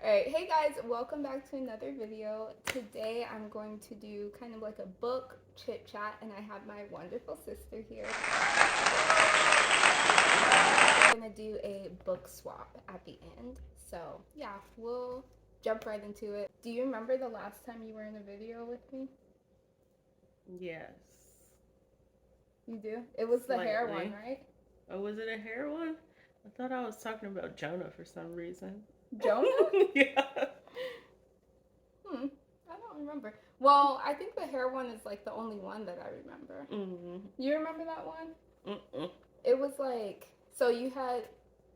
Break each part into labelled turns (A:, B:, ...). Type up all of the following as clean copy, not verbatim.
A: Alright, hey guys, welcome back to another video. Today I'm going to do kind of like a book chit chat, and I have my wonderful sister here. We're gonna do a book swap at the end. So yeah, we'll jump right into it. Do you remember the last time you were in a video with me?
B: Yes.
A: You do? It was the hair one,
B: Slightly.
A: right?
B: Oh, was it a hair one? I thought I was talking about Jonah for some reason.
A: Jonah?
B: Yeah.
A: I don't remember. Well, I think the hair one is like the only one that I remember. You remember that one?
B: Mm-mm.
A: It was like, so you had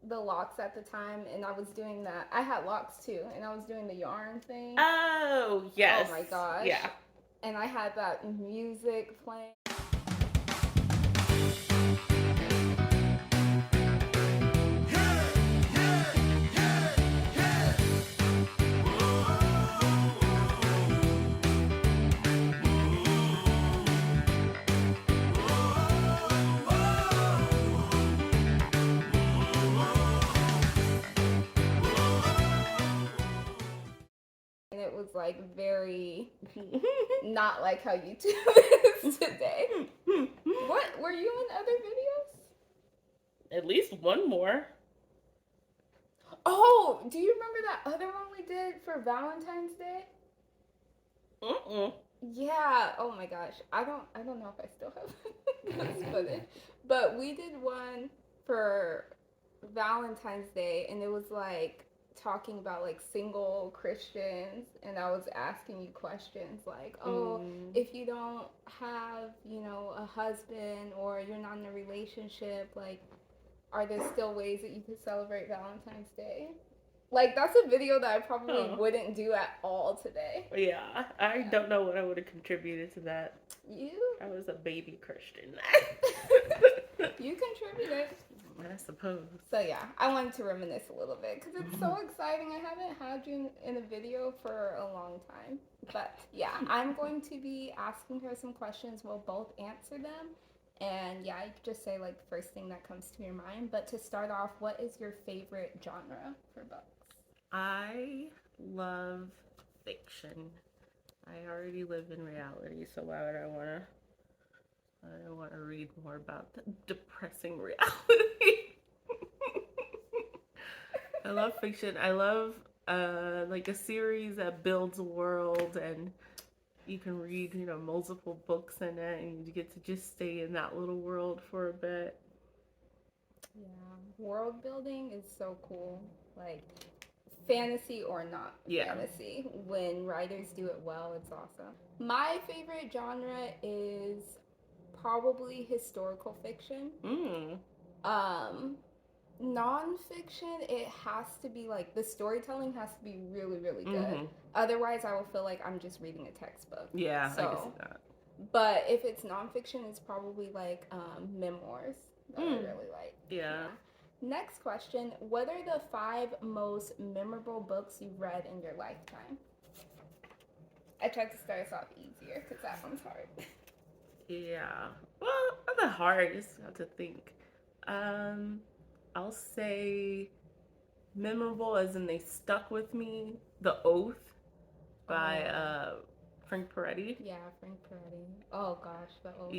A: the locks at the time, and I was doing that. I had locks too, and I was doing the yarn thing.
B: Oh, yes.
A: Oh my gosh.
B: Yeah.
A: And I had that music playing. And it was like very not like how YouTube is today. What? Were you in other videos?
B: At least one more.
A: Oh, do you remember that other one we did for Valentine's Day?
B: Mm-mm.
A: Yeah. Oh my gosh. I don't know if I still have this footage, but we did one for Valentine's Day, and it was like talking about like single Christians, and I was asking you questions like, oh, if you don't have, a husband, or you're not in a relationship, like, are there still ways that you could celebrate Valentine's Day? Like, that's a video that I probably wouldn't do at all today.
B: Yeah, I don't know what I would have contributed to that.
A: You?
B: I was a baby Christian.
A: You contributed.
B: I suppose.
A: So yeah, I wanted to reminisce a little bit because it's so exciting. I haven't had you in a video for a long time. But yeah, I'm going to be asking her some questions. We'll both answer them. And yeah, you could just say like the first thing that comes to your mind. But to start off, what is your favorite genre for books?
B: I love fiction. I already live in reality, so why would I want to read more about the depressing reality. I love fiction. I love like a series that builds a world, and you can read, multiple books in it, and you get to just stay in that little world for a bit.
A: Yeah, world building is so cool. Like, fantasy or not fantasy, when writers do it well, it's awesome. My favorite genre is probably historical fiction. Nonfiction, it has to be like, the storytelling has to be really, really good. Otherwise, I will feel like I'm just reading a textbook.
B: Yeah, so, I can see that.
A: But if it's nonfiction, it's probably like memoirs that I really like.
B: Yeah.
A: Next question, what are the 5 most memorable books you've read in your lifetime? I tried to start us off easier because that one's hard.
B: Yeah. Well, not that hard. Just have to think. I'll say memorable as in they stuck with me. The Oath by Frank Peretti.
A: Yeah, Frank Peretti. Oh gosh, The Oath.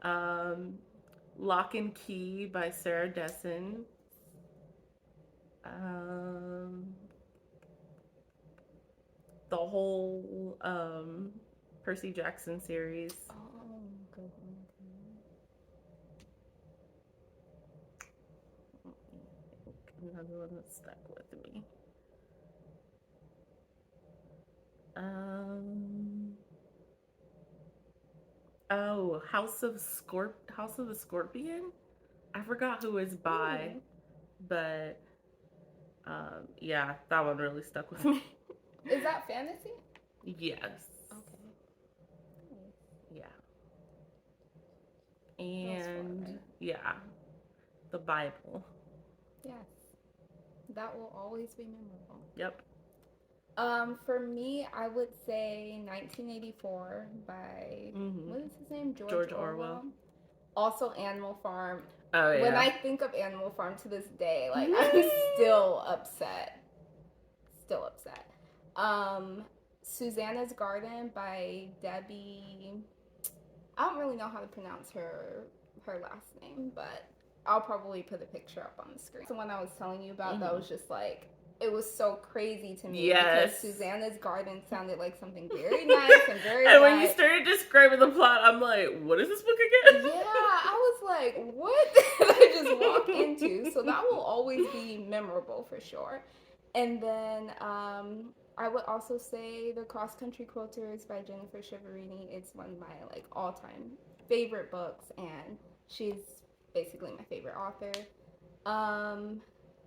B: Yeah. Lock and Key by Sarah Dessen. The whole Percy Jackson series.
A: Oh, good one.
B: Another one that stuck with me. Oh, House of the Scorpion. I forgot who it's by, but yeah, that one really stuck with me.
A: Is that fantasy?
B: Yes.
A: Okay.
B: Yeah. And yeah, the Bible.
A: Yes. That will always be memorable.
B: Yep.
A: For me, I would say 1984 by what is his name? George Orwell. Also Animal Farm.
B: Oh
A: When
B: yeah.
A: I think of Animal Farm to this day, like I'm
B: Mm.
A: still upset. Still upset. Um, Susanna's Garden by Debbie. I don't really know how to pronounce her last name, but I'll probably put a picture up on the screen. The one I was telling you about that
B: Hmm.
A: was just like it was so crazy to me because
B: Yes.
A: Susanna's Garden sounded like something very nice and very
B: And when you
A: light.
B: started describing the plot, I'm like, what is this book
A: Yeah,
B: again?
A: I was like, what did I just walk into? So that will always be memorable for sure. And then I would also say The Cross Country Quilters by Jennifer Shiverini. It's one of my like all-time favorite books, and she's basically my favorite author. Um,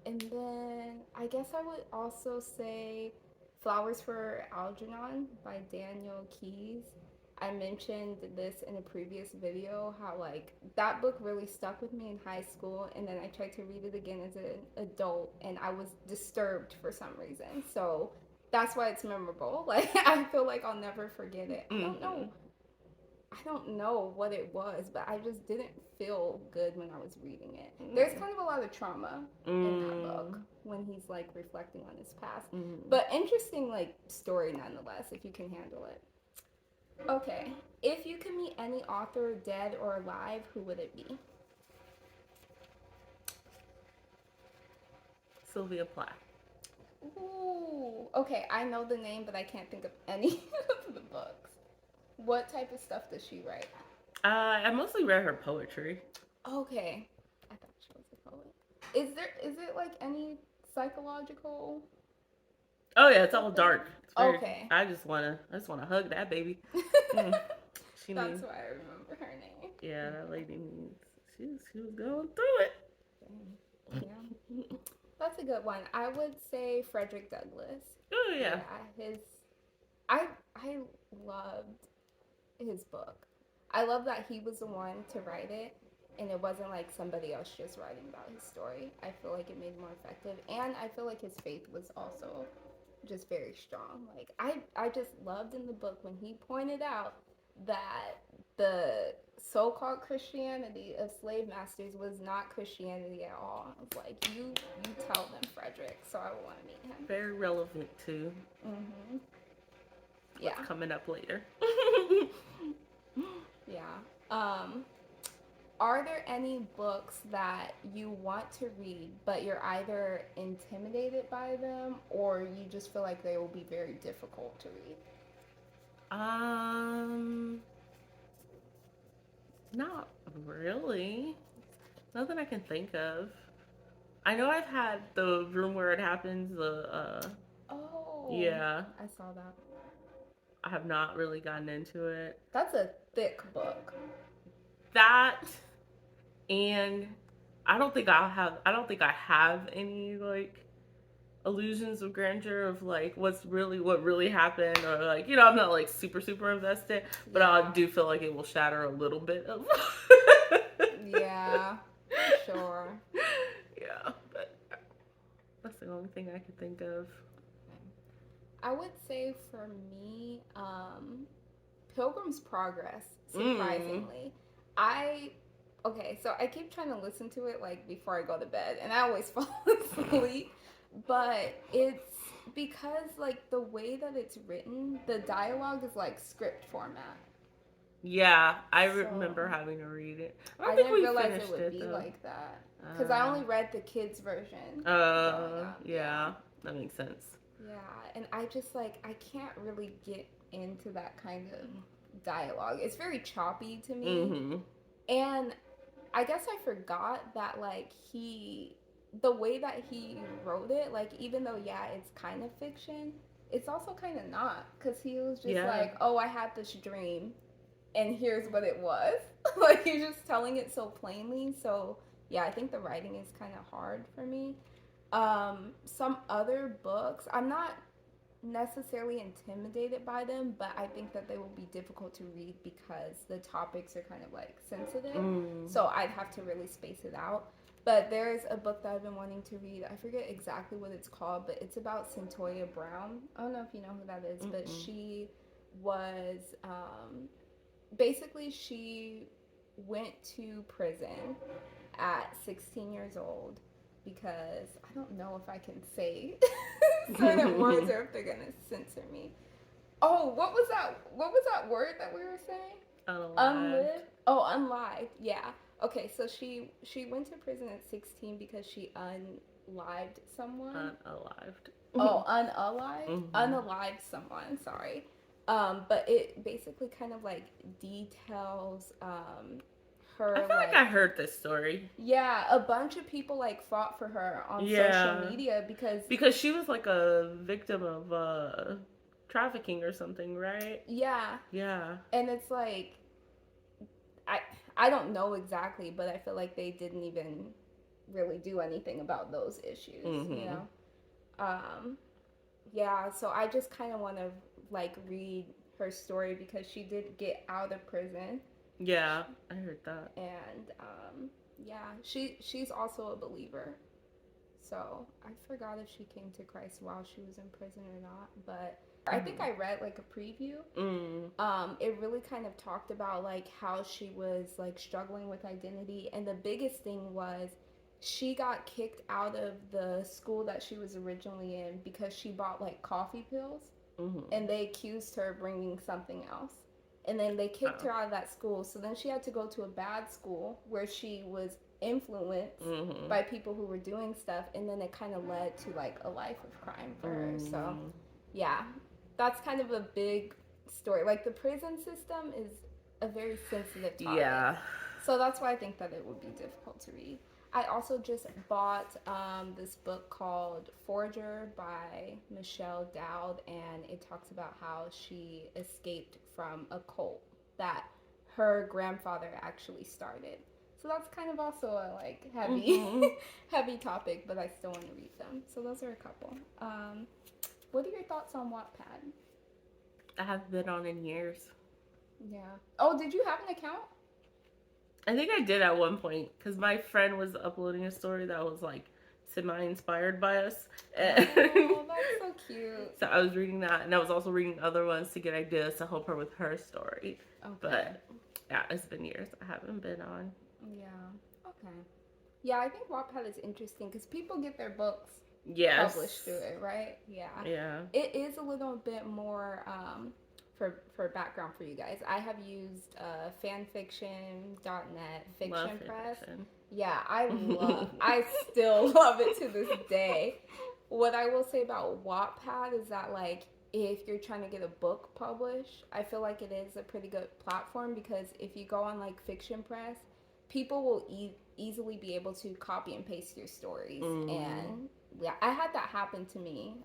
A: and then I guess I would also say Flowers for Algernon by Daniel Keyes. I mentioned this in a previous video how like that book really stuck with me in high school, and then I tried to read it again as an adult and I was disturbed for some reason. So that's why it's memorable. Like I feel like I'll never forget it.
B: Hmm.
A: I don't know what it was, but I just didn't feel good when I was reading it. There's kind of a lot of trauma in that book when he's like reflecting on his past. But interesting like story nonetheless if you can handle it. Okay. If you could meet any author, dead or alive, who would it be?
B: Sylvia Plath.
A: Ooh. Okay, I know the name, but I can't think of any of the books. What type of stuff does she write?
B: I mostly read her poetry.
A: Okay. I thought she was a poet. Is it like any psychological
B: Oh yeah, it's all
A: something?
B: dark. It's very.
A: Okay.
B: I just wanna hug that baby. Mm. She
A: That's
B: needs.
A: why I remember her name.
B: Yeah, that lady needs. She was going through
A: Yeah. That's a good one. I would say Frederick Douglass.
B: Oh
A: Yeah,
B: yeah.
A: his I loved his book. I love that he was the one to write it and it wasn't like somebody else just writing about his story. I feel like it made it more effective and I feel like his faith was also just very strong. Like I just loved in the book when he pointed out that the so-called Christianity of slave masters was not Christianity at all. I was like, you tell them, Frederick. So I want to meet him.
B: Very relevant to
A: Mhm.
B: what's
A: Yeah.
B: coming up later.
A: Yeah. Um are there any books that you want to read but you're either intimidated by them or you just feel like they will be very difficult to read?
B: um, Not really. Nothing I can think of. I know I've had the room where it happens.
A: Oh,
B: Yeah,
A: I saw that.
B: I have not really gotten into it.
A: That's a thick book.
B: That and I don't think I have any like illusions of grandeur of like what really happened, or like, I'm not like super invested, but I
A: Yeah.
B: do feel like it will shatter a little bit of
A: Yeah, for sure.
B: yeah, but that's the only thing I could think of.
A: I would say for me, Pilgrim's Progress,
B: Mm.
A: surprisingly. I okay, so I keep trying to listen to it like before I go to bed and I always fall asleep, but it's because like the way that it's written, the dialogue is like script format.
B: Yeah, I
A: So
B: remember having to read it. I don't
A: I
B: think
A: didn't
B: we
A: realize it
B: finished
A: would
B: it
A: be
B: though.
A: like that because I only read the kids version growing up. Yeah.
B: Yeah, that makes sense.
A: Yeah, and I just like I can't really get into that kind of dialogue. It's very choppy to me.
B: Mm-hmm.
A: And I guess I forgot that like the way that he wrote it, like even though yeah, it's kind of fiction, it's also kind of not cuz he was just
B: Yeah.
A: like, "Oh, I had this dream and here's what it was." Like he's just telling it so plainly. So, yeah, I think the writing is kind of hard for me. Some other books, I'm not necessarily intimidated by them, but I think that they will be difficult to read because the topics are kind of like sensitive.
B: Mm.
A: So I'd have to really space it out. But there's a book that I've been wanting to read. I forget exactly what it's called, but it's about Centoya Brown. I don't know if you know who that is, but
B: Mm-mm.
A: she was basically she went to prison at 16 years old because I don't know if I can say certain words or if they're gonna censor me. Oh, what was that? What was that word that we were saying?
B: Unalived.
A: Unlived. Oh, unlived. Yeah. Okay, so she went to prison at 16 because she unlived someone.
B: Unalived.
A: Oh, unalived?
B: Mm-hmm.
A: Unalived someone, sorry. But it basically kind of like details
B: I
A: her
B: feel like
A: like,
B: I heard this story.
A: yeah, a bunch of people like fought for her on social
B: Yeah.
A: media because
B: Because she was like a victim of trafficking or something, right?
A: yeah,
B: Yeah.
A: and it's like I I don't know exactly, but I feel like they didn't even really do anything about those issues, you
B: Mm-hmm.
A: know. Um yeah, so I just kind of want to like read her story because she did get out of prison.
B: Yeah, I heard that.
A: And yeah, she's also a believer. So I forgot if she came to Christ while she was in prison or not, but I think I read like a preview.
B: Mm.
A: It really kind of talked about like how she was like struggling with identity, and the biggest thing was she got kicked out of the school that she was originally in because she bought like coffee pills,
B: Mm-hmm.
A: and they accused her of bringing something else. And then they kicked her out of that school. So then she had to go to a bad school where she was influenced
B: Mm-hmm.
A: by people who were doing stuff. And then it kind of led to like a life of crime for her. So, yeah, that's kind of a big story. Like the prison system is a very sensitive topic.
B: Yeah.
A: So that's why I think that it would be difficult to read. I also just bought this book called Forger by Michelle Dowd, and it talks about how she escaped from a cult that her grandfather actually started. So that's kind of also a like heavy,
B: Mm-hmm.
A: heavy topic, but I still want to read them. So those are a couple. What are your thoughts on Wattpad?
B: I haven't been on in years.
A: Yeah. Oh, did you have an account?
B: I think I did at one point because my friend was uploading a story that was like semi-inspired by us. And
A: Oh, that's so cute.
B: so I was reading that, and I was also reading other ones to get ideas to help her with her story.
A: Okay.
B: But yeah, it's been years. I haven't been on.
A: Yeah. Okay. Yeah, I think Wattpad is interesting because people get their books published through
B: Yes.
A: it, right? Yeah.
B: Yeah.
A: It is a little bit more for background for you guys. I have used fanfiction.net,
B: Love
A: Fiction Press.
B: fiction.
A: Yeah, I still love it to this day. What I will say about Wattpad is that like if you're trying to get a book published, I feel like it is a pretty good platform because if you go on like Fiction Press, people will easily be able to copy and paste your stories. And yeah, I had that happen to me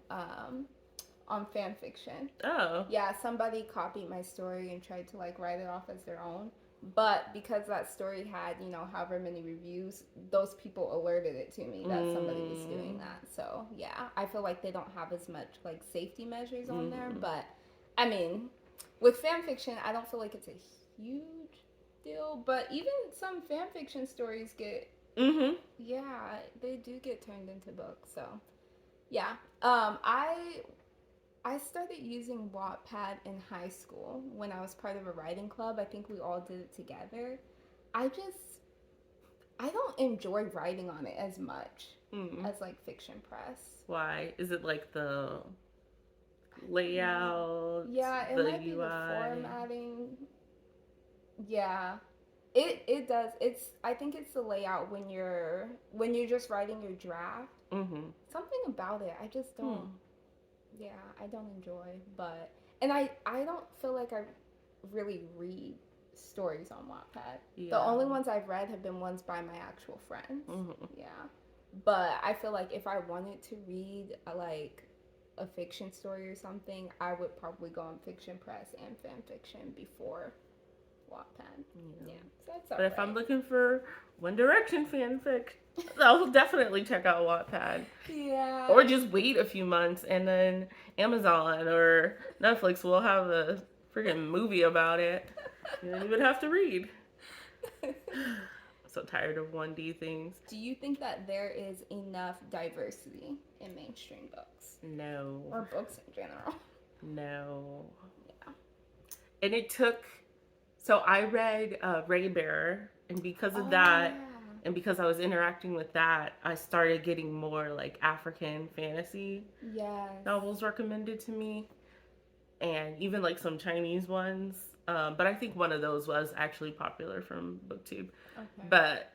A: on fan fiction.
B: Oh.
A: Yeah, somebody copied my story and tried to like write it off as their own. But because that story had, you know, however many reviews, those people alerted it to me that somebody was doing that. So, yeah, I feel like they don't have as much like safety measures on there. But I mean, with fan fiction, I don't feel like it's a huge deal. But even some fan fiction stories get, yeah, they do get turned into books. So, yeah. I started using Wattpad in high school when I was part of a writing club. I think we all did it together. I don't enjoy writing on it as much as like Fiction Press.
B: Why? Is it like the layout?
A: Yeah, it
B: the
A: might be
B: UI?
A: the formatting. Yeah. It does. I think it's the layout when you're just writing your draft. Something about it I just don't yeah, I don't enjoy, but and I don't feel like I really read stories on Wattpad.
B: Yeah.
A: The only ones I've read have been ones by my actual friends. Yeah, but I feel like if I wanted to read like a fiction story or something, I would probably go on Fiction Press and fan fiction before Wattpad. Yeah, so that's
B: But if I'm looking for One Direction fanfic, I'll definitely check out Wattpad.
A: Yeah.
B: Or just wait a few months and then Amazon or Netflix will have a freaking movie about it. You don't even have to read. I'm so tired of 1D things.
A: Do you think that there is enough diversity in mainstream books?
B: No.
A: Or books in general?
B: No.
A: Yeah.
B: And it took... So I read Ray Bearer, and because of that, And because I was interacting with that, I started getting more like African fantasy
A: Yes.
B: novels recommended to me, and even like some Chinese ones. But I think one of those was actually popular from BookTube.
A: Okay.
B: But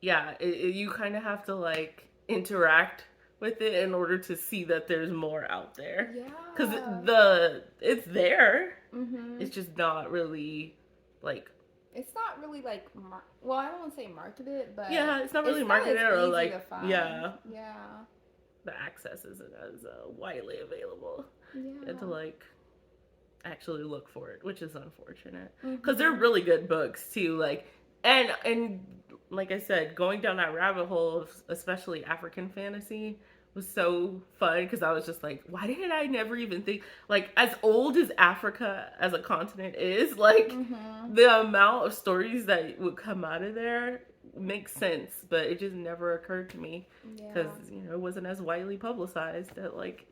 B: yeah, you kind of have to like interact with it in order to see that there's more out there.
A: Yeah.
B: Because it's there.
A: Mm-hmm.
B: It's just not really like,
A: It's not really like well, I don't want to say marketed, but
B: yeah, it's not really
A: not as
B: marketed or
A: easy
B: like,
A: to find.
B: yeah,
A: Yeah.
B: the access isn't as widely available. You
A: Yeah.
B: have to like actually look for it, which is unfortunate because
A: Mm-hmm.
B: they're really good books too. Like, and like I said, going down that rabbit hole of especially African fantasy was so fun because I was just like, why did I never even think, like, as old as Africa as a continent is, like,
A: Mm-hmm.
B: the amount of stories that would come out of there makes sense, but it just never occurred to me because
A: Yeah.
B: it wasn't as widely publicized that like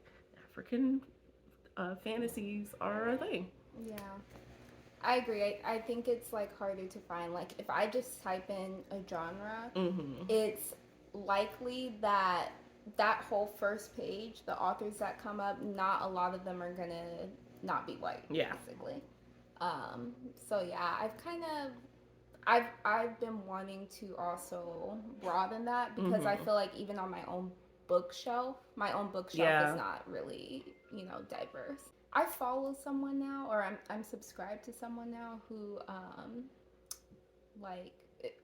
B: African fantasies are a thing.
A: Yeah. I agree. I think it's like harder to find. Like if I just type in a genre,
B: Mm-hmm.
A: it's likely that that whole first page, the authors that come up, not a lot of them are gonna not be white,
B: Yeah.
A: basically. Um, so yeah, I've been wanting to also broaden that because I
B: Mm-hmm.
A: feel like even on my own bookshelf is
B: Yeah.
A: not really, diverse. I follow someone now, or I'm subscribed to someone now who like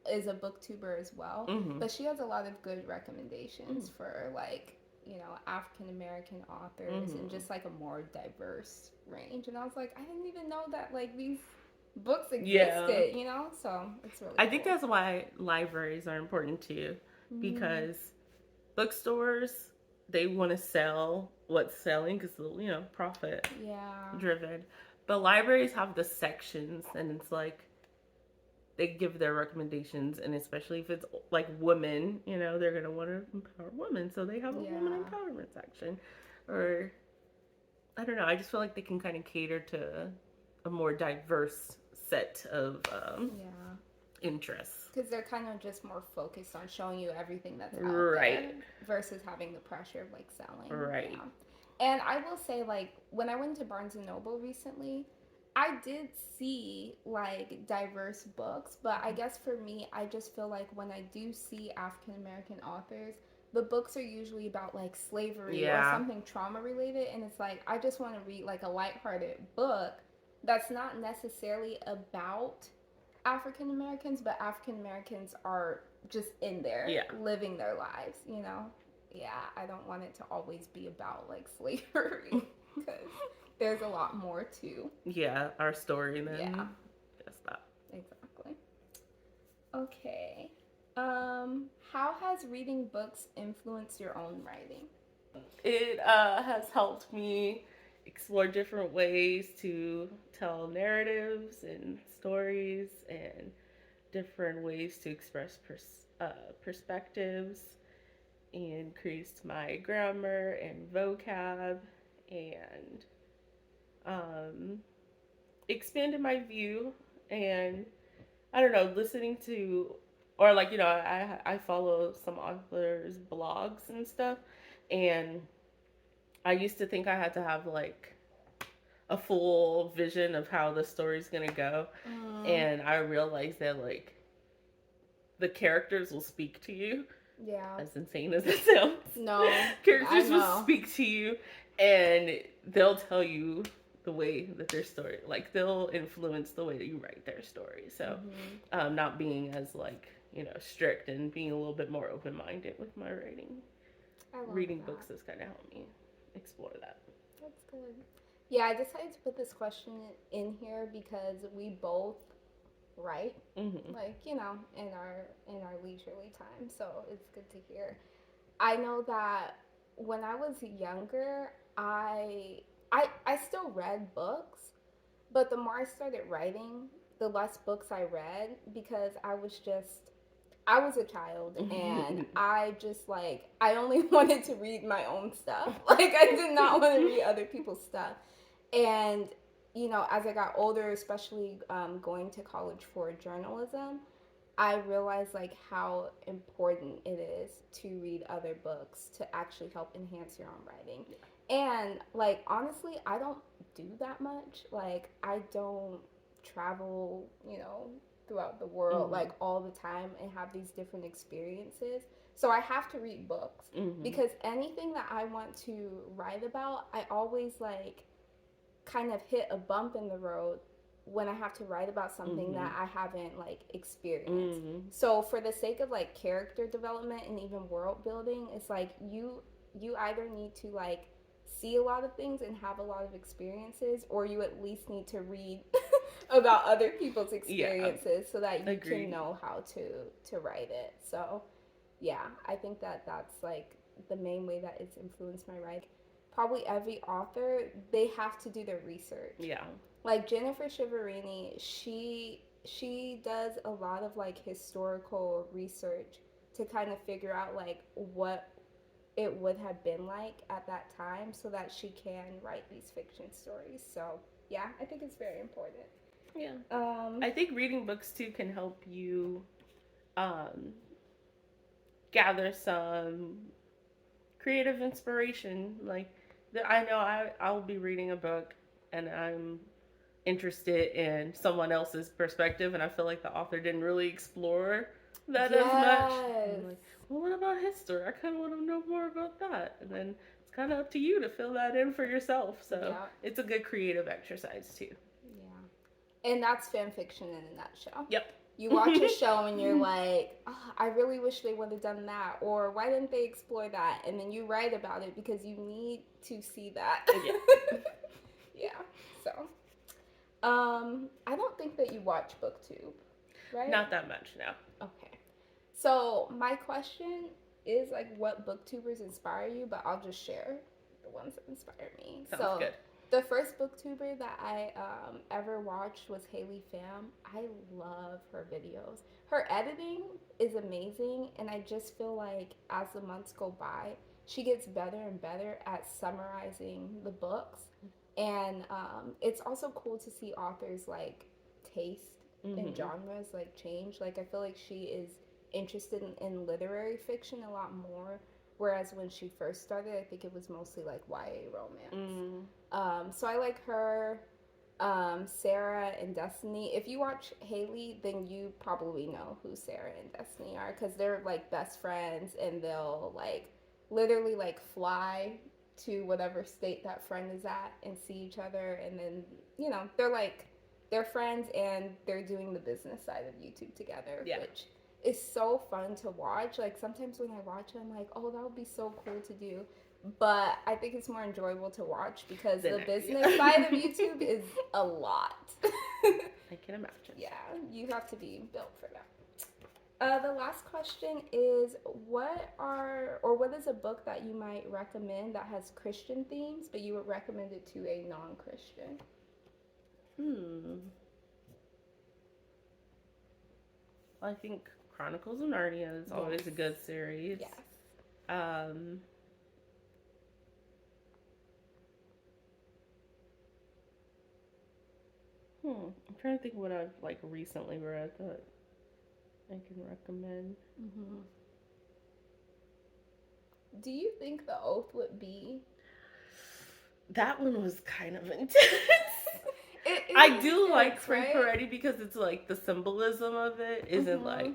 A: is a booktuber as well,
B: Mm-hmm.
A: but she has a lot of good recommendations
B: Mm-hmm.
A: for like African American authors and
B: Mm-hmm.
A: just like a more diverse range. And I was like, I didn't even know that like these books
B: Yeah.
A: existed, so it's really
B: I
A: cool.
B: think that's why libraries are important too,
A: Mm,
B: because bookstores, they want to sell what's selling because, profit
A: yeah.
B: driven. But libraries have the sections, and it's like they give their recommendations, and especially if it's like women, they're gonna want to empower women, so they have a woman
A: Yeah.
B: empowerment section. Or I don't know. I just feel like they can kind of cater to a more diverse set of
A: Yeah.
B: interests.
A: Because they're kind of just more focused on showing you everything that's out there
B: Right.
A: versus having the pressure of like selling.
B: Right.
A: Yeah. And I will say, like, when I went to Barnes and Noble recently, I did see like diverse books, but I guess for me, I just feel like when I do see African American authors, the books are usually about like slavery or
B: Yeah.
A: something trauma related, and it's like I just want to read like a lighthearted book that's not necessarily about African Americans, but African Americans are just in there
B: Yeah.
A: living their lives. Yeah, I don't want it to always be about like slavery because there's a lot more to.
B: Yeah, our story then.
A: Yeah.
B: Just that.
A: Exactly. Okay. How has reading books influenced your own writing?
B: It has helped me explore different ways to tell narratives and stories, and different ways to express perspectives, and increased my grammar and vocab, and um, expanded my view. And I don't know, listening to, or like, I follow some authors' blogs and stuff, and I used to think I had to have like a full vision of how the story's gonna go, and I realized that like the characters will speak to you.
A: Yeah.
B: As insane as it sounds,
A: No,
B: characters
A: I
B: will
A: know.
B: speak to you, and they'll tell you the way that their story, like they'll influence the way that you write their story. So, not being as like strict, and being a little bit more open minded with my writing.
A: I love
B: Reading
A: that.
B: books has kind of helped me explore that.
A: That's good. Yeah, I decided to put this question in here because we both write,
B: Mm-hmm.
A: like in our leisurely time. So it's good to hear. I know that when I was younger, I still read books, but the more I started writing, the less books I read because I was a child and I just like I only wanted to read my own stuff. Like I did not want to read other people's stuff. And as I got older, especially going to college for journalism, I realized like how important it is to read other books to actually help enhance your own writing. And like honestly, I don't do that much. Like I don't travel, throughout the world
B: Mm-hmm.
A: like all the time and have these different experiences. So I have to read books
B: Mm-hmm.
A: because anything that I want to write about, I always like kind of hit a bump in the road when I have to write about something
B: Mm-hmm.
A: that I haven't like experienced.
B: Mm-hmm.
A: So for the sake of like character development and even world building, it's like you either need to like see a lot of things and have a lot of experiences, or you at least need to read about other people's
B: Yeah.
A: experiences so that you can
B: Agreed.
A: know how to write it. So yeah, I think that that's like the main way that it's influenced my writing. Probably every author, they have to do their research.
B: Yeah.
A: Like Jennifer Shiverini, she does a lot of like historical research to kind of figure out like what it would have been like at that time so that she can write these fiction stories. So yeah, I think it's very important.
B: Yeah.
A: Um,
B: I think reading books too can help you um, gather some creative inspiration. Like, I know I'll be reading a book and I'm interested in someone else's perspective, and I feel like the author didn't really explore that as much. And I'm
A: yes.
B: like, well, what about his story? I kind of want to know more about that. And then it's kind of up to you to fill that in for yourself. So
A: Yeah.
B: it's a good creative exercise too.
A: Yeah. And that's fan fiction in a nutshell.
B: Yep.
A: You watch a show and you're like, oh, I really wish they would have done that, or why didn't they explore that? And then you write about it because you need to see that.
B: Yeah.
A: Yeah. So, I don't think that you watch BookTube, right?
B: Not that much now.
A: Okay. So my question is like, what booktubers inspire you? But I'll just share the ones that inspire me.
B: Sounds
A: So
B: good.
A: the first booktuber that I ever watched was Haley Pham. I love her videos. Her editing is amazing, and I just feel like as the months go by, she gets better and better at summarizing the books. And it's also cool to see authors like taste and
B: Mm-hmm.
A: genres like change. Like I feel like she is interested in literary fiction a lot more, whereas when she first started, I think it was mostly like YA romance.
B: Mm.
A: So I like her, Sarah and Destiny. If you watch Haley, then you probably know who Sarah and Destiny are because they're like best friends and they'll like literally like fly to whatever state that friend is at and see each other, and then they're friends and they're doing the business side of YouTube together,
B: Yeah.
A: which is so fun to watch. Like sometimes when I watch it, I'm like, oh, that would be so cool to do. But I think it's more enjoyable to watch because the business side of YouTube is a lot.
B: I can imagine.
A: Yeah, you have to be built for that. The last question is, what is a book that you might recommend that has Christian themes, but you would recommend it to a non-Christian?
B: Hmm. I think Chronicles of Narnia is always a good series.
A: Yes.
B: Um, I'm trying to think what I've like recently read that I can recommend.
A: Mm-hmm. Do you think The Oath would be?
B: That one was kind of intense.
A: It
B: I do like
A: intense,
B: Frank
A: right?
B: Peretti because it's like the symbolism of it isn't like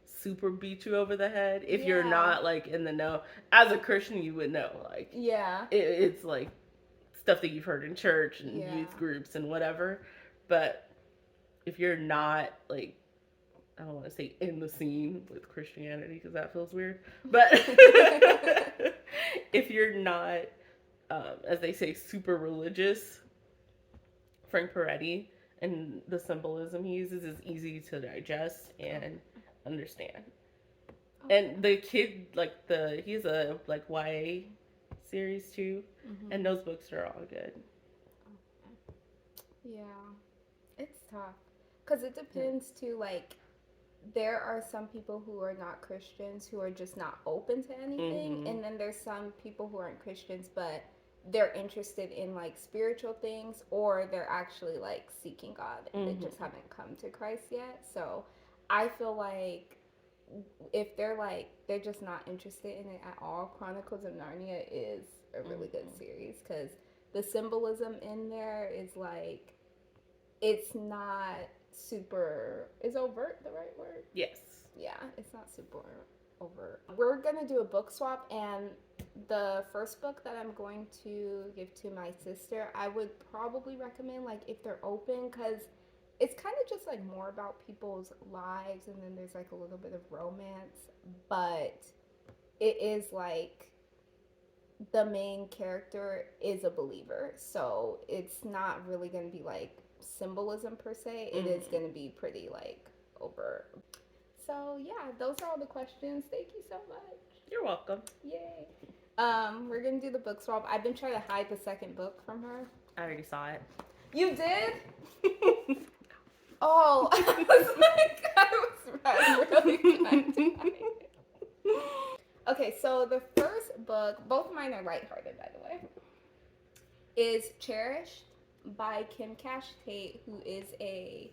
B: super beat you over the head. If you're
A: Yeah.
B: not like in the know, as a Christian, you would know. Like,
A: Yeah.
B: it's like stuff that you've heard in church and
A: Yeah.
B: youth groups and whatever. But if you're not like, I don't want to say in the scene with Christianity because that feels weird. But if you're not, as they say, super religious, Frank Peretti and the symbolism he uses is easy to digest and understand. And the kid, like he's a like YA series too, and those books are all good.
A: Yeah, it's tough because it depends too. Like, there are some people who are not Christians who are just not open to anything, and then there's some people who aren't Christians but they're interested in like spiritual things, or they're actually like seeking God and they just haven't come to Christ yet. So I feel like if they're just not interested in it at all, Chronicles of Narnia is a really good series because the symbolism in there is like it's not super. Is overt the right word?
B: Yes.
A: Yeah, it's not super overt. We're gonna do a book swap, and the first book that I'm going to give to my sister, I would probably recommend like if they're open, because it's kind of just like more about people's lives, and then there's like a little bit of romance, but it is like the main character is a believer, so it's not really going to be like symbolism per se. It is going to be pretty like over. So yeah, those are all the questions. Thank you so much.
B: You're welcome.
A: Yay. We're gonna do the book swap. I've been trying to hide the second book from her.
B: I already saw it.
A: You did? Oh, I was like, I'm really trying to hide it. Okay, so the first book, both of mine are lighthearted, by the way, is Cherished by Kim Cash Tate, who is a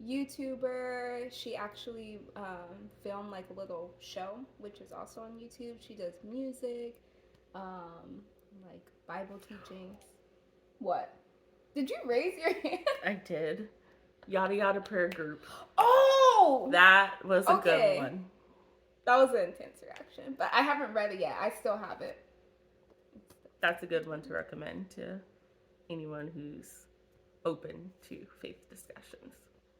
A: YouTuber. She actually filmed like a little show, which is also on YouTube. She does music, like Bible teachings. What? Did you raise your hand?
B: I did. Yada Yada Prayer Group.
A: Oh!
B: That was a good one.
A: That was an intense reaction, but I haven't read it yet. I still have it.
B: That's a good one to recommend to anyone who's open to faith discussions.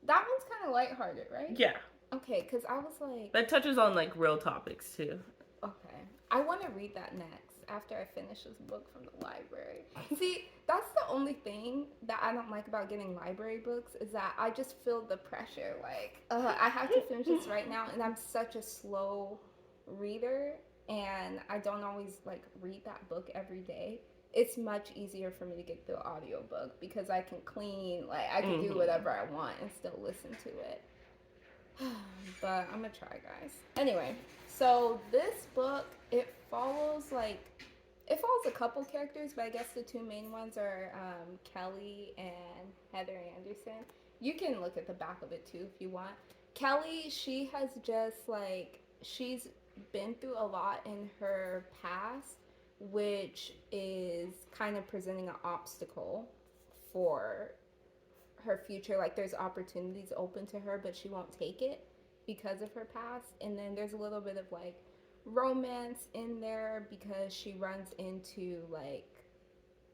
A: That one's kind of lighthearted, right?
B: Yeah.
A: Okay, because I was like...
B: That touches on, like, real topics, too.
A: Okay. I want to read that next after I finish this book from the library. See, that's the only thing that I don't like about getting library books is that I just feel the pressure. Like, I have to finish this right now, and I'm such a slow reader, and I don't always, like, read that book every day. It's much easier for me to get through an audiobook because I can clean, like, I can do whatever I want and still listen to it. But I'm gonna try, guys. Anyway, so this book, it follows a couple characters, but I guess the two main ones are Kelly and Heather Anderson. You can look at the back of it too if you want. Kelly, she has just like, she's been through a lot in her past, which is kind of presenting an obstacle for her future. Like there's opportunities open to her, but she won't take it because of her past. And then there's a little bit of like romance in there because she runs into like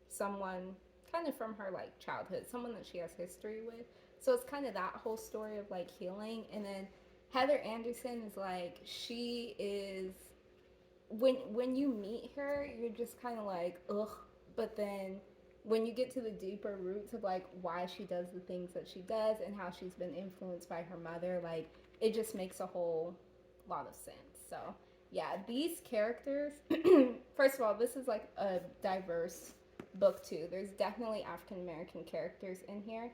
A: someone kind of from her like childhood, someone that she has history with. So it's kind of that whole story of like healing. And then Heather Anderson is like, she is, when you meet her, you're just kind of like, ugh. But then when you get to the deeper roots of like why she does the things that she does and how she's been influenced by her mother, like it just makes a whole lot of sense. So yeah, these characters, first of all, this is like a diverse book too. There's definitely African American characters in here,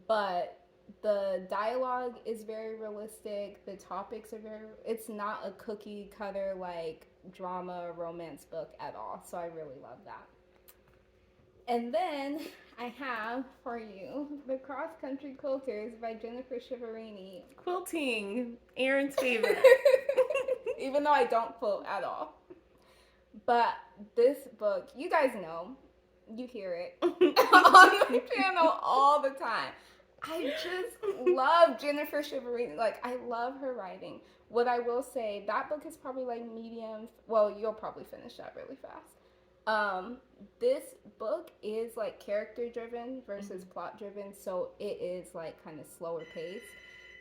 A: but the dialogue is very realistic. The topics are it's not a cookie cutter like drama romance book at all. So I really love that. And then I have for you The Cross Country Quilters by Jennifer Shiverini.
B: Quilting, Aaron's favorite.
A: Even though I don't quilt at all. But this book, you guys know, you hear it on the channel all the time. I just love Jennifer Shiverini. Like, I love her writing. What I will say, that book is probably like medium. Well, you'll probably finish that really fast. This book is like character driven versus plot driven, so it is like kind of slower paced.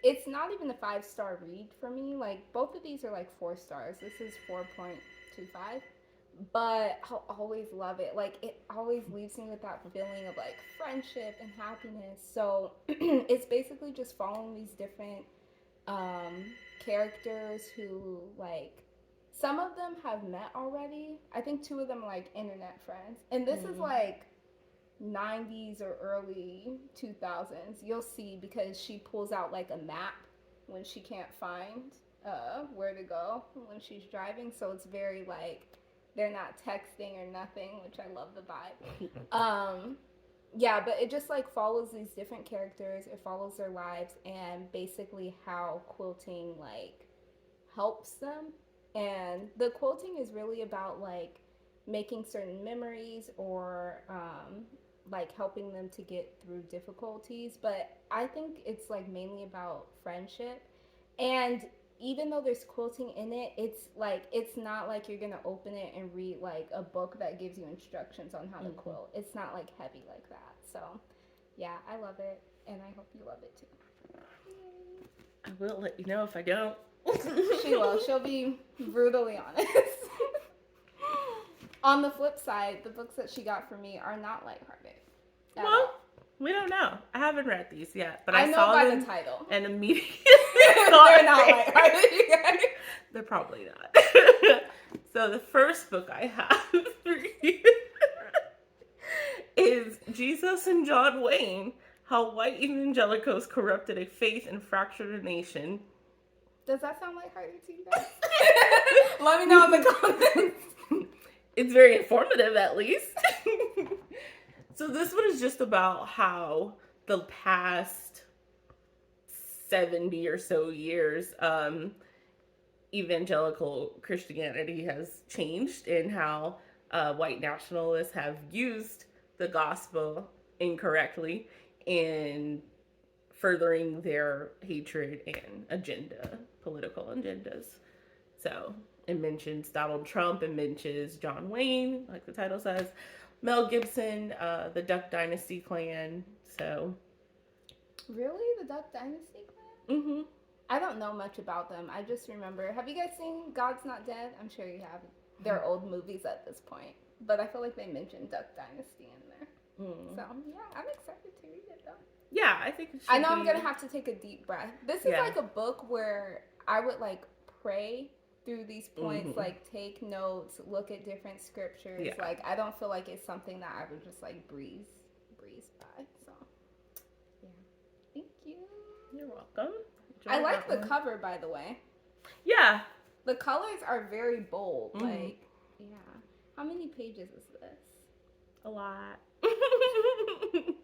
A: It's not even a 5-star read for me. Like both of these are like 4 stars. This is 4.25, but I'll always love it. Like it always leaves me with that feeling of like friendship and happiness. So it's basically just following these different characters who like, some of them have met already. I think 2 of them are like internet friends. And this is like 90s or early 2000s. You'll see because she pulls out like a map when she can't find where to go when she's driving. So it's very like, they're not texting or nothing, which I love the vibe. yeah, but it just like follows these different characters. It follows their lives and basically how quilting like helps them. And the quilting is really about like making certain memories or like helping them to get through difficulties. But I think it's like mainly about friendship. And even though there's quilting in it, it's like it's not like you're gonna open it and read like a book that gives you instructions on how to
B: Mm-hmm.
A: quilt. It's not like heavy like that. So yeah, I love it, and I hope you love it too.
B: I will let you know if I don't.
A: She will. She'll be brutally honest. On the flip side, the books that she got for me are not lighthearted at
B: Well,
A: all.
B: we don't know. I haven't read these yet, but
A: I
B: I
A: know
B: saw
A: by
B: them
A: the title.
B: and immediately
A: They're not lighthearted, you guys.
B: They're probably not. So the first book I have for you is Jesus and John Wayne: How White Evangelicals Corrupted a Faith and Fractured a Nation.
A: Does that sound lighthearted to you guys? Let me know in the comments.
B: It's very informative, at least. So this one is just about how the past 70 or so years, evangelical Christianity has changed, and how white nationalists have used the gospel incorrectly in furthering their hatred and political agendas. So it mentions Donald Trump, it mentions John Wayne, like the title says, Mel Gibson, the Duck Dynasty clan. So
A: Really? The Duck Dynasty clan?
B: mm-hmm.
A: I don't know much about them. I just remember. Have you guys seen God's Not Dead? I'm sure you have. They're old movies at this point. But I feel like they mentioned Duck Dynasty in there. So, yeah, I'm excited to read it, though.
B: Yeah, I think it should
A: I know I'm going to have to take a deep breath. This is
B: Yeah.
A: like a book where I would, like, pray through these points,
B: Mhm.
A: like, take notes, look at different scriptures.
B: Yeah.
A: Like, I don't feel like it's something that I would just, like, breeze by. So, yeah. Thank you.
B: You're welcome.
A: I like the cover, by the way.
B: Yeah.
A: The colors are very bold.
B: Mhm.
A: Like, yeah. How many pages is this?
B: A lot.
A: It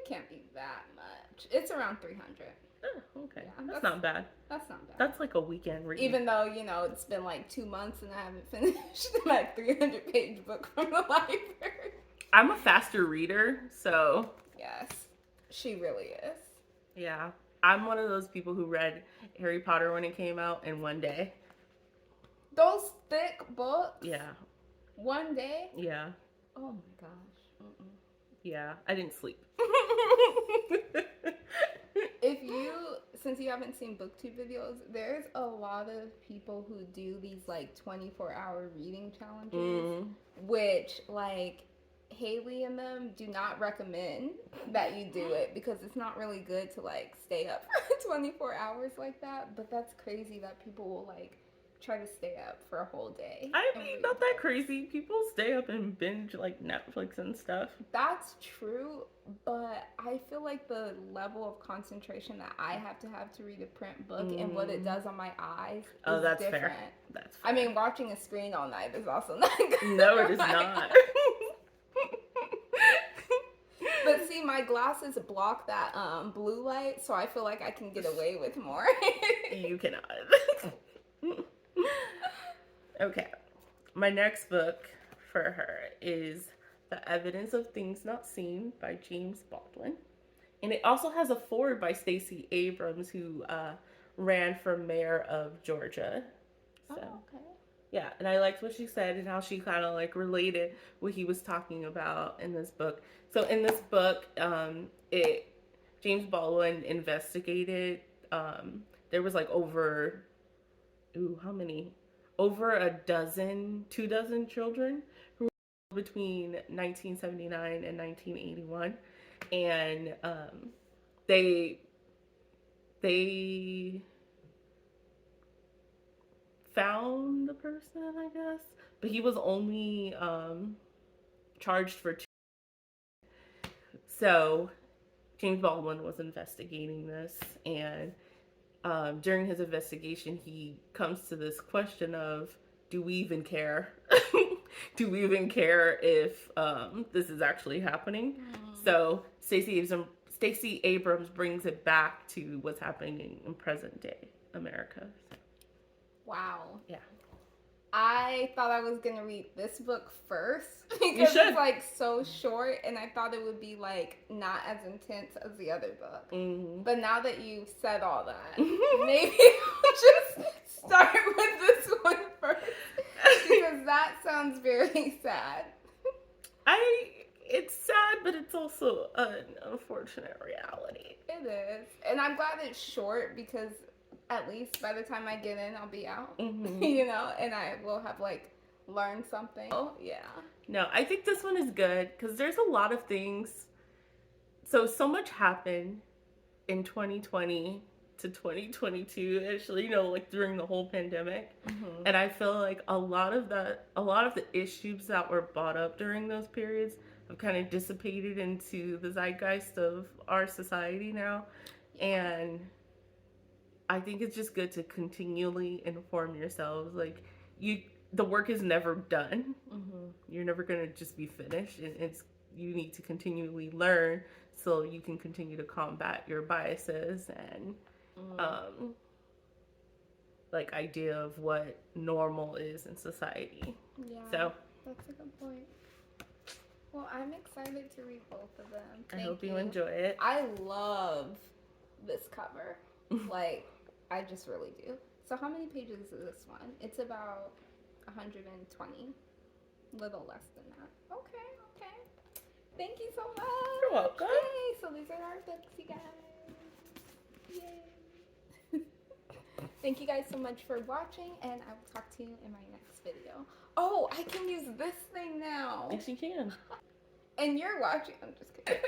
A: can't be that much. It's around 300.
B: Oh, okay.
A: Yeah,
B: that's not bad.
A: That's not bad.
B: That's like a weekend read.
A: Even though, you know, it's been like 2 months and I haven't finished my 300-page book from the library.
B: I'm a faster reader, so.
A: Yes, she really is.
B: Yeah. I'm one of those people who read Harry Potter when it came out in one day.
A: Those thick books?
B: Yeah.
A: One day?
B: Yeah.
A: Oh my gosh. Mm-mm.
B: Yeah. I didn't sleep.
A: If you, since you haven't seen booktube videos, there's a lot of people who do these like 24-hour reading challenges, which like Haley and them do not recommend that you do it because it's not really good to like stay up for 24 hours like that. But that's crazy that people will like try to stay up for a whole day.
B: I mean, not that crazy. People stay up and binge like Netflix and stuff.
A: That's true, but I feel like the level of concentration that I have to read a print book and what it does on my eyes is
B: that's
A: different.
B: fair. That's fair.
A: I mean, watching a screen all night is also not good.
B: No, it is not.
A: But see, my glasses block that blue light, so I feel like I can get away with more.
B: You cannot. Okay. My next book for her is The Evidence of Things Not Seen by James Baldwin. And it also has a foreword by Stacey Abrams, who ran for mayor of Georgia. So,
A: okay.
B: Yeah, and I liked what she said and how she kind of like related what he was talking about in this book. So in this book, James Baldwin investigated. There was like over a dozen, 24 children who were between 1979 and 1981, and they found the person, I guess, but he was only charged for 2. So James Baldwin was investigating this, and during his investigation, he comes to this question of, do we even care? Do we even care if this is actually happening? So Stacey Abrams brings it back to what's happening in present day America. So,
A: Wow.
B: yeah.
A: I thought I was gonna read this book first
B: You
A: because
B: should.
A: it's like so short, and I thought it would be like not as intense as the other book.
B: Mm-hmm.
A: But now that you've said all that, maybe I'll just start with this one first because that sounds very sad.
B: It's sad, but it's also an unfortunate reality.
A: It is, and I'm glad it's short because at least by the time I get in, I'll be out,
B: Mm-hmm.
A: you know, and I will have like learned something. Oh yeah.
B: No, I think this one is good because there's a lot of things. So much happened in 2020 to 2022, actually, like during the whole pandemic.
A: Mm-hmm.
B: And I feel like a lot of the issues that were brought up during those periods have kind of dissipated into the zeitgeist of our society now. And I think it's just good to continually inform yourselves. Like, the work is never done.
A: Mm-hmm.
B: You're never gonna just be finished, and you need to continually learn so you can continue to combat your biases and like idea of what normal is in society.
A: Yeah.
B: So
A: that's a good point. Well, I'm excited to read both of them.
B: I hope you enjoy it.
A: I love this cover. Like, I just really do. So how many pages is this one? It's about 120. Little less than that. Okay. Thank you so much.
B: You're welcome.
A: Yay. So these are our books, you guys. Yay. Thank you guys so much for watching, and I will talk to you in my next video. Oh, I can use this thing now.
B: Yes, you can.
A: And you're watching. I'm just kidding.